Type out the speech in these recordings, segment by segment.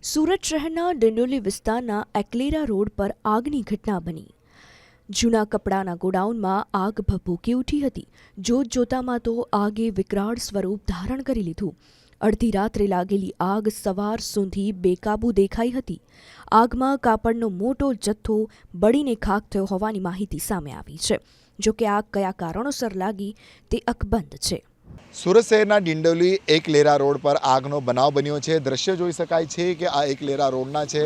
સુરત શહેરના ડિંડોલી વિસ્તારના એકલેરા રોડ પર આગની ઘટના બની। જૂના કપડાના ગોડાઉનમાં આગ ભભૂકી ઉઠી હતી। જોતજોતામાં તો આગે વિકરાળ સ્વરૂપ ધારણ કરી લીધું। અડધી રાત્રે લાગેલી આગ સવાર સુધી બેકાબૂ દેખાઈ હતી। આગમાં કાપડનો મોટો જથ્થો બળીને ખાખ થયો હોવાની માહિતી સામે આવી છે। જોકે આગ કયા કારણોસર લાગી તે અકબંધ છે। સુરત શહેરના ડિંડોલી એકલેરા રોડ પર આગનો બનાવ બન્યો છે। દ્રશ્ય જોઈ શકાય છે કે આ એકલેરા રોડના છે।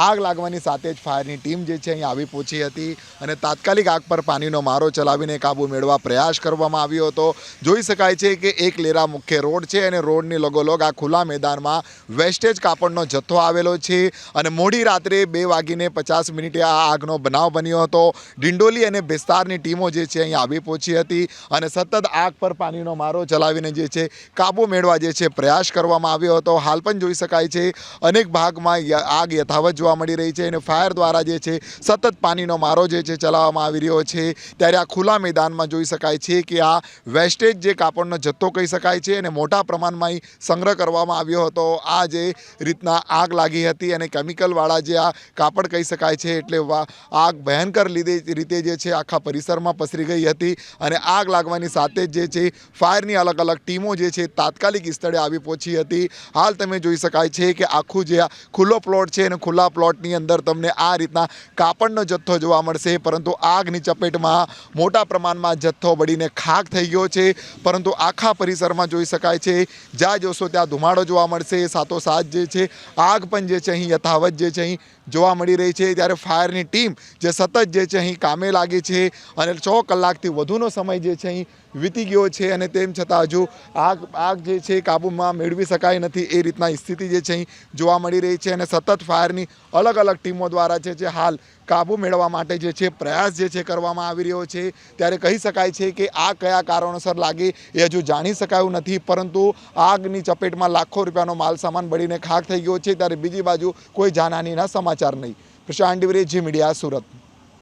આગ લાગવાની સાથે જ ફાયરની ટીમ જે છે અહીં આવી પહોંચી હતી અને તાત્કાલિક આગ પર પાણીનો મારો ચલાવીને કાબૂ મેળવવા પ્રયાસ કરવામાં આવ્યો હતો। જોઈ શકાય છે કે એકલેરા મુખ્ય રોડ છે અને રોડની લગોલગ આ ખુલ્લા મેદાનમાં વેસ્ટેજ કાપડનો જથ્થો આવેલો છે અને મોડી રાત્રે 2:50 આ આગનો બનાવ બન્યો હતો। ડિંડોલી અને વિસ્તારની ટીમો જે છે અહીં આવી પહોંચી હતી અને સતત આગ પર પાણીનો મારો ચલાવીને જે છે કાબુ મેળવવા જે છે પ્રયાસ કરવામાં આવ્યો હતો। હાલ પણ જોઈ શકાય છે અનેક ભાગમાં આગ યથાવત જોવા મળી રહી છે અને ફાયર દ્વારા જે છે સતત પાણીનો મારો જે છે ચલાવવામાં આવી રહ્યો છે। ત્યારે આ ખુલ્લા મેદાનમાં જોઈ શકાય છે કે આ વેસ્ટેજ જે કાપડનો જથ્થો કહી શકાય છે અને મોટા પ્રમાણમાં સંગ્રહ કરવામાં આવ્યો હતો। આ જે રીતના આગ લાગી હતી અને કેમિકલવાળા જે આ કાપડ કહી શકાય છે એટલે આગ ભયંકર રીતે જે છે આખા પરિસરમાં પસરી ગઈ હતી અને આગ લાગવાની સાથે જ જે છે ફાયરની અલગ અલગ ટીમો જે છે તાત્કાલિક સ્થળે આવી પહોંચી હતી। હાલ તમે જોઈ શકાય છે કે આખું જે ખુલ્લો પ્લોટ છે અને ખુલ્લા પ્લોટની અંદર તમને આ રીતના કાપડનો જથ્થો જોવા મળશે, પરંતુ આગની ચપેટમાં મોટા પ્રમાણમાં જથ્થો બળીને ખાખ થઈ ગયો છે। પરંતુ આખા પરિસરમાં જોઈ શકાય છે જ્યાં જોશો ત્યાં ધુમાડો જોવા મળશે। સાથોસાથ જે છે આગ પણ જે છે અહીં યથાવત જે છે અહીં જોવા મળી રહી છે। ત્યારે ફાયરની ટીમ જે સતત જે છે અહીં કામે લાગી છે અને 6 કલાકથી વધુનો સમય જે છે અહીં વીતી ગયો છે અને તેમ છતાં હજુ આગ જે છે કાબૂમાં મેળવી શકાય નથી એ રીતના સ્થિતિ જે છે અહીં જોવા મળી રહી છે અને સતત ફાયરની અલગ અલગ ટીમો દ્વારા જે હાલ કાબૂ મેળવવા માટે જે છે પ્રયાસ જે છે કરવામાં આવી રહ્યો છે। ત્યારે કહી શકાય છે કે આ કયા કારણોસર લાગી એ હજુ જાણી શકાયું નથી, પરંતુ આગની ચપેટમાં લાખો રૂપિયાનો માલ સામાન બળીને ખાખ થઈ ગયો છે। ત્યારે બીજી બાજુ કોઈ જાનહાનિના સમાચાર નહીં। પ્રશાંત ડિવરે, જી મીડિયા, સુરત।